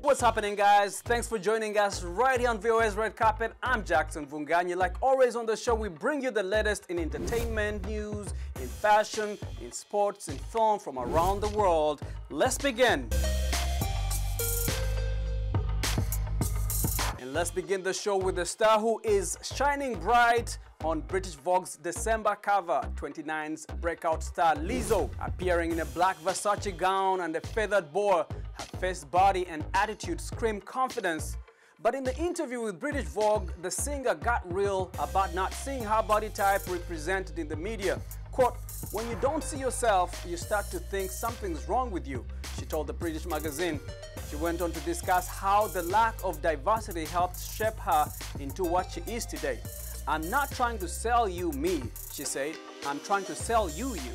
What's happening, guys? Thanks for joining us right here on VOA's Red Carpet. I'm Jackson Vunganya. Like always on the show, we bring you the latest in entertainment news, in fashion, in sports, in film from around the world. Let's begin. And let's begin the show with the star who is shining bright on British Vogue's December cover. 29's breakout star Lizzo, appearing in a black Versace gown and a feathered boa. Her face, body, and attitude scream confidence. But in the interview with British Vogue, the singer got real about not seeing her body type represented in the media. Quote, "When you don't see yourself, you start to think something's wrong with you," she told the British magazine. She went on to discuss how the lack of diversity helped shape her into what she is today. "I'm not trying to sell you me," she said. "I'm trying to sell you you."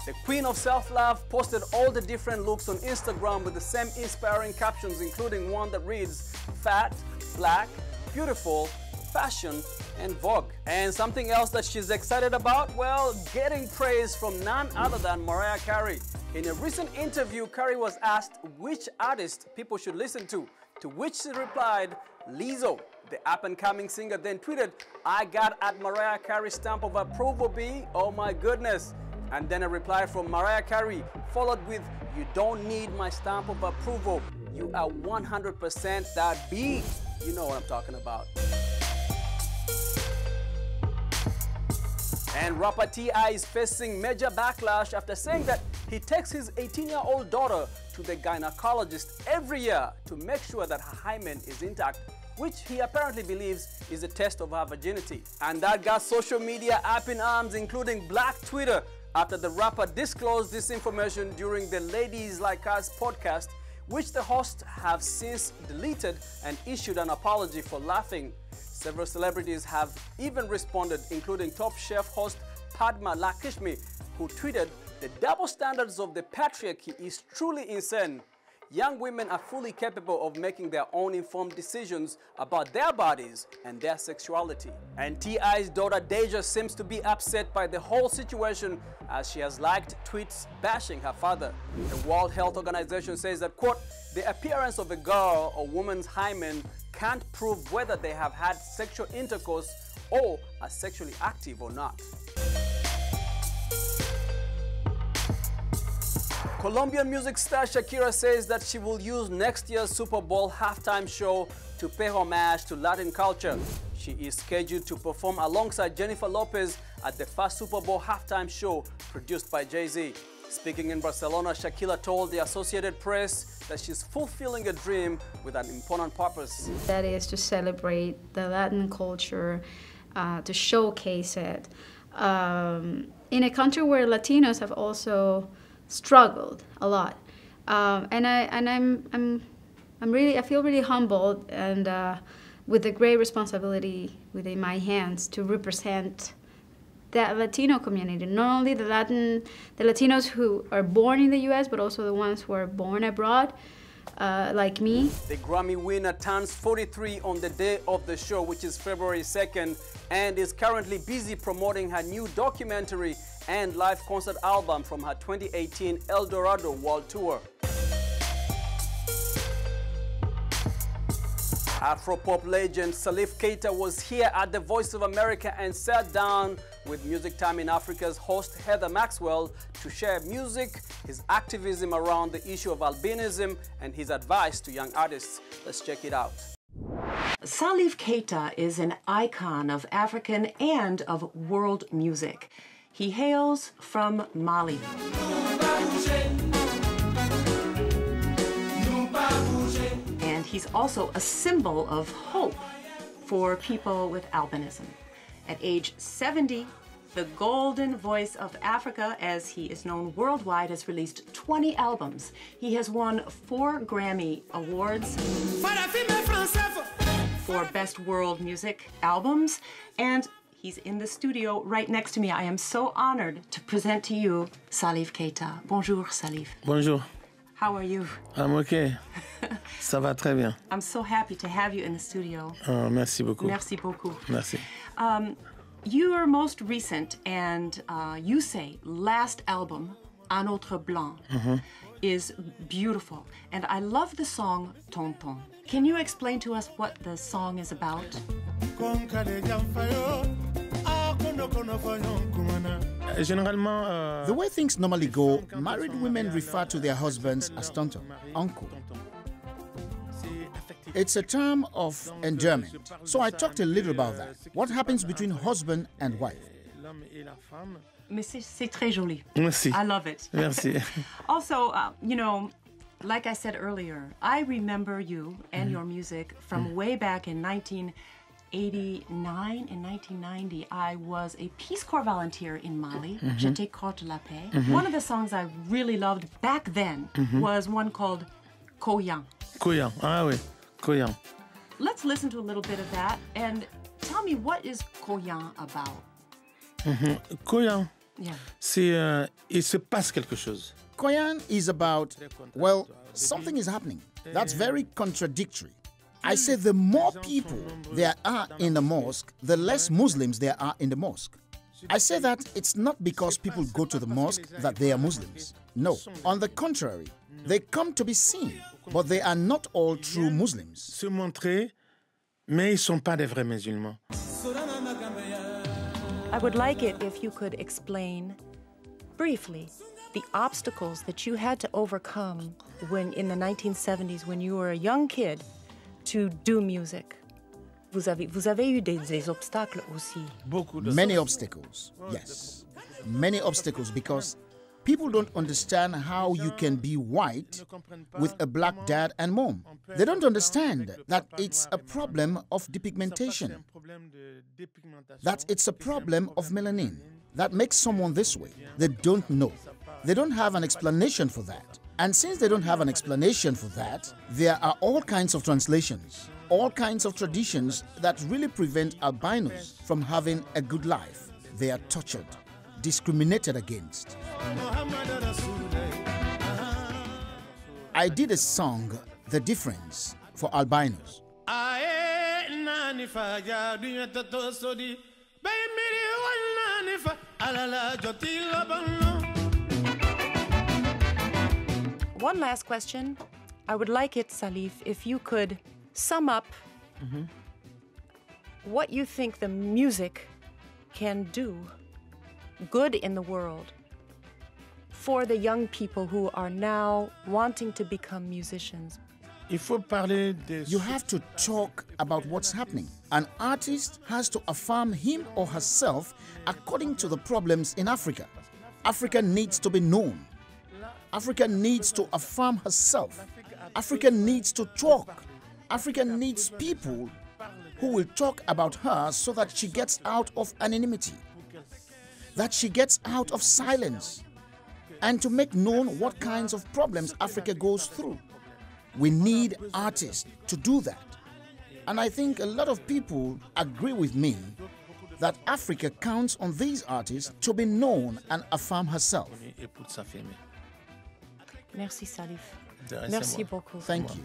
The queen of self-love posted all the different looks on Instagram with the same inspiring captions, including one that reads, "Fat, black, beautiful, fashion, and Vogue." And something else that she's excited about? Well, getting praise from none other than Mariah Carey. In a recent interview, Carey was asked which artist people should listen to which she replied, "Lizzo." The up-and-coming singer then tweeted, "I got at Mariah Carey's stamp of approval, B. Oh my goodness." And then a reply from Mariah Carey, followed with, "You don't need my stamp of approval. You are 100% that B." You know what I'm talking about. And rapper T.I. is facing major backlash after saying that he takes his 18-year-old daughter to the gynecologist every year to make sure that her hymen is intact, which he apparently believes is a test of her virginity. And that got social media up in arms, including Black Twitter, after the rapper disclosed this information during the Ladies Like Us podcast, which the hosts have since deleted and issued an apology for laughing. Several celebrities have even responded, including Top Chef host Padma Lakshmi, who tweeted, "The double standards of the patriarchy is truly insane. Young women are fully capable of making their own informed decisions about their bodies and their sexuality." And T.I.'s daughter Deja seems to be upset by the whole situation, as she has liked tweets bashing her father. The World Health Organization says that, quote, "The appearance of a girl or woman's hymen can't prove whether they have had sexual intercourse or are sexually active or not." Colombian music star Shakira says that she will use next year's Super Bowl halftime show to pay homage to Latin culture. She is scheduled to perform alongside Jennifer Lopez at the first Super Bowl halftime show produced by Jay-Z. Speaking in Barcelona, Shakira told the Associated Press that she's fulfilling a dream with an important purpose. That is to celebrate the Latin culture, to showcase it in a country where Latinos have also struggled a lot, and I feel really humbled and with a great responsibility within my hands to represent that Latino community, not only the Latinos who are born in the U.S., but also the ones who are born abroad, like me. The Grammy winner turns 43 on the day of the show, which is February 2nd, and is currently busy promoting her new documentary and live concert album from her 2018 El Dorado World Tour. Afro-pop legend Salif Keita was here at the Voice of America and sat down with Music Time in Africa's host Heather Maxwell to share music, his activism around the issue of albinism, and his advice to young artists. Let's check it out. Salif Keita is an icon of African and of world music. He hails from Mali. And he's also a symbol of hope for people with albinism. At age 70, the Golden Voice of Africa, as he is known worldwide, has released 20 albums. He has won 4 Grammy Awards for Best World Music Albums, and he's in the studio right next to me. I am so honored to present to you Salif Keita. Bonjour, Salif. Bonjour. How are you? I'm okay. Ça va très bien. I'm so happy to have you in the studio. Merci beaucoup. Merci beaucoup. Merci. Your most recent and you say last album, Un Autre Blanc, is beautiful, and I love the song Tonton. Can you explain to us what the song is about? The way things normally go, married women refer to their husbands as tonton, uncle. It's a term of endearment. So I talked a little about that. What happens between husband and wife? Mais c'est très joli. Merci. I love it. Merci. Also, you know, like I said earlier, I remember you and your music from way back in 1989 and 1990. I was a Peace Corps volunteer in Mali. J'étais contre la paix. One of the songs I really loved back then was one called Koyan. Koyan. Ah oui, Koyan. Let's listen to a little bit of that and tell me, what is Koyan about? Koyan. Yeah. C'est il se passe quelque chose. Koyan is about, well, something is happening. That's very contradictory. I say the more people there are in the mosque, the less Muslims there are in the mosque. I say that it's not because people go to the mosque that they are Muslims. No, on the contrary, they come to be seen, but they are not all true Muslims. Se montrer, mais ils sont pas des vrais musulmans. I would like it if you could explain briefly the obstacles that you had to overcome when in the 1970s when you were a young kid to do music. Vous avez eu des obstacles aussi. Many obstacles, yes. Many obstacles because people don't understand how you can be white with a black dad and mom. They don't understand that it's a problem of depigmentation, that it's a problem of melanin that makes someone this way. They don't know. They don't have an explanation for that. And since they don't have an explanation for that, there are all kinds of translations, all kinds of traditions that really prevent albinos from having a good life. They are tortured, discriminated against. I did a song, The Difference, for albinos. One last question. I would like it, Salif, if you could sum up what you think the music can do good in the world for the young people who are now wanting to become musicians. Il faut parler de... You have to talk about what's happening. An artist has to affirm him or herself according to the problems in Africa. Africa needs to be known. Africa needs to affirm herself. Africa needs to talk. Africa needs people who will talk about her so that she gets out of anonymity, that she gets out of silence, and to make known what kinds of problems Africa goes through. We need artists to do that. And I think a lot of people agree with me that Africa counts on these artists to be known and affirm herself. Merci, Salif. Merci beaucoup. Thank you.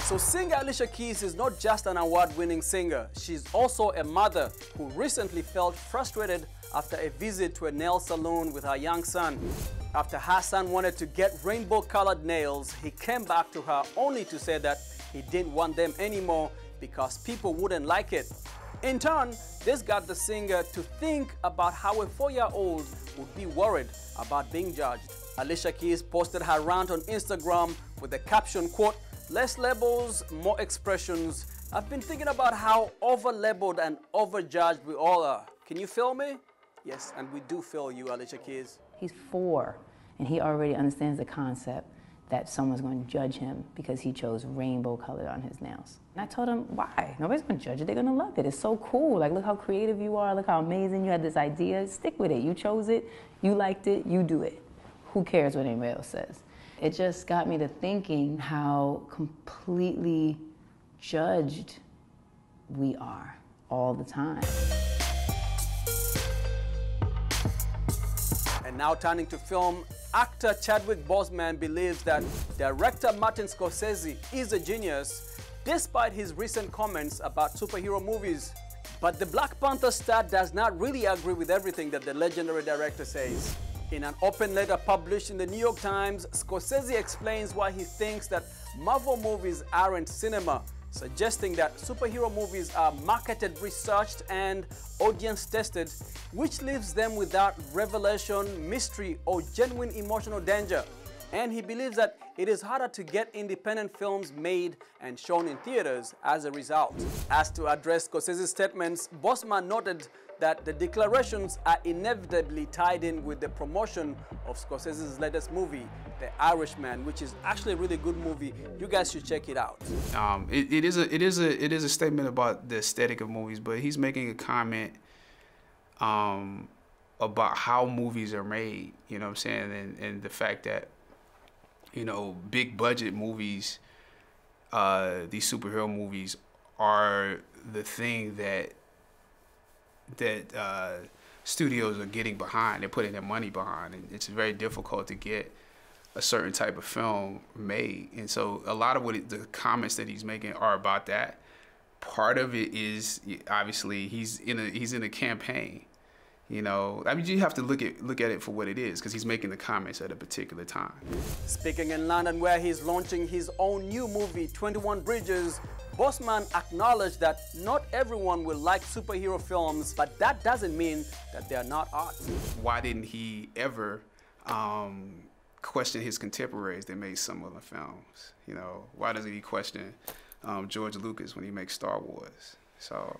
So singer Alicia Keys is not just an award-winning singer. She's also a mother who recently felt frustrated after a visit to a nail salon with her young son. After her son wanted to get rainbow-colored nails, he came back to her only to say that he didn't want them anymore because people wouldn't like it. In turn, this got the singer to think about how a 4-year-old would be worried about being judged. Alicia Keys posted her rant on Instagram with the caption, quote, "Less labels, more expressions. I've been thinking about how over-labeled and over-judged we all are. Can you feel me?" Yes, and we do feel you, Alicia Keys. He's 4, and he already understands the concept that someone's going to judge him because he chose rainbow color on his nails. And I told him, why? Nobody's going to judge it. They're going to love it. It's so cool. Like, look how creative you are. Look how amazing. You had this idea. Stick with it. You chose it. You liked it. You do it. Who cares what anybody else says? It just got me to thinking how completely judged we are all the time. And now turning to film, actor Chadwick Boseman believes that director Martin Scorsese is a genius despite his recent comments about superhero movies. But the Black Panther star does not really agree with everything that the legendary director says. In an open letter published in the New York Times, Scorsese explains why he thinks that Marvel movies aren't cinema, suggesting that superhero movies are marketed, researched, and audience-tested, which leaves them without revelation, mystery, or genuine emotional danger. And he believes that it is harder to get independent films made and shown in theaters as a result. As to address Scorsese's statements, Bossman noted that the declarations are inevitably tied in with the promotion of Scorsese's latest movie, The Irishman, which is actually a really good movie. You guys should check it out. It is a statement about the aesthetic of movies, but he's making a comment about how movies are made. You know what I'm saying, and the fact that, you know, big budget movies, these superhero movies, are the thing that studios are getting behind. They're putting their money behind, and it's very difficult to get a certain type of film made. And so a lot of the comments that he's making are about that. Part of it is obviously he's in a campaign. You know, I mean, you have to look at it for what it is, because he's making the comments at a particular time. Speaking in London, where he's launching his own new movie, 21 Bridges, Bossman acknowledged that not everyone will like superhero films, but that doesn't mean that they are not art. Why didn't he ever question his contemporaries that made some of the films? You know, why doesn't he question George Lucas when he makes Star Wars? So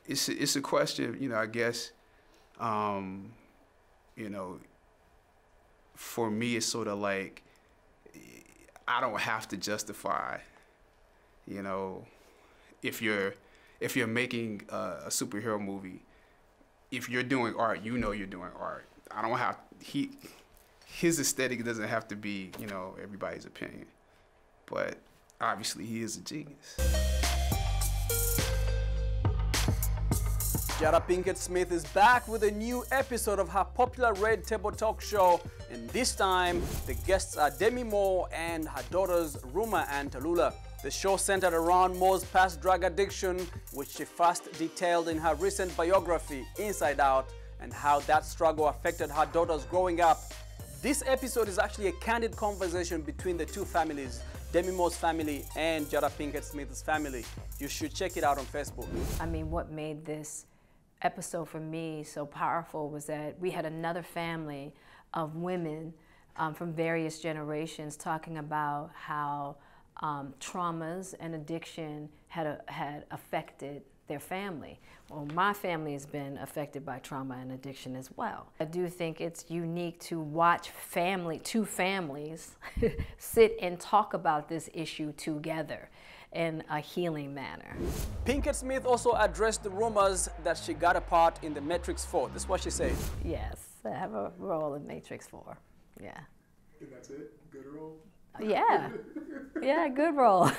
it's a question, you know, I guess. You know, for me, it's sort of like, I don't have to justify, you know, if you're making a superhero movie, if you're doing art, you know you're doing art. I don't have, his aesthetic doesn't have to be, you know, everybody's opinion. But obviously he is a genius. Jada Pinkett Smith is back with a new episode of her popular Red Table Talk show, and this time the guests are Demi Moore and her daughters Ruma and Tallulah. The show centered around Moore's past drug addiction, which she first detailed in her recent biography, Inside Out, and how that struggle affected her daughters growing up. This episode is actually a candid conversation between the two families, Demi Moore's family and Jada Pinkett Smith's family. You should check it out on Facebook. I mean, what made this episode for me so powerful was that we had another family of women from various generations talking about how traumas and addiction had affected their family. Well, my family has been affected by trauma and addiction as well. I do think it's unique to watch two families sit and talk about this issue together in a healing manner. Pinkett Smith also addressed the rumors that she got a part in The Matrix 4. This is what she said. Yes, I have a role in Matrix 4, yeah. And that's it? Good role? Yeah, yeah, good role.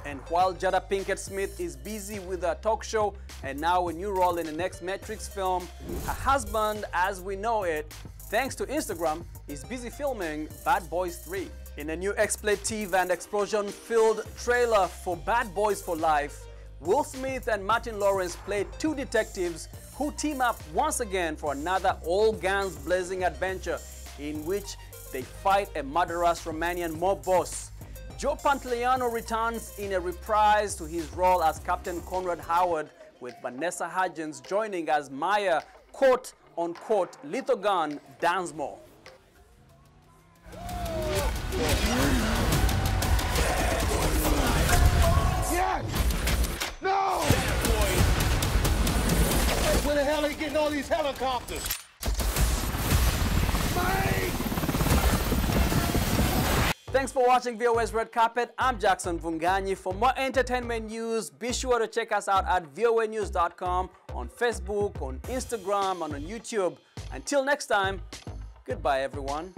And while Jada Pinkett Smith is busy with her talk show and now a new role in the next Matrix film, her husband, as we know it, thanks to Instagram, is busy filming Bad Boys 3. In a new expletive and explosion-filled trailer for Bad Boys for Life, Will Smith and Martin Lawrence play two detectives who team up once again for another all-guns-blazing adventure in which they fight a murderous Romanian mob boss. Joe Pantoliano returns in a reprise to his role as Captain Conrad Howard, with Vanessa Hudgens joining as Maya, quote-unquote, Lethal Gun Dunsmore. Yes! No! Where the hell are they getting all these helicopters? Mike! Thanks for watching VOA's Red Carpet. I'm Jackson Vunganyi. For more entertainment news, be sure to check us out at voanews.com, on Facebook, on Instagram, and on YouTube. Until next time, goodbye everyone.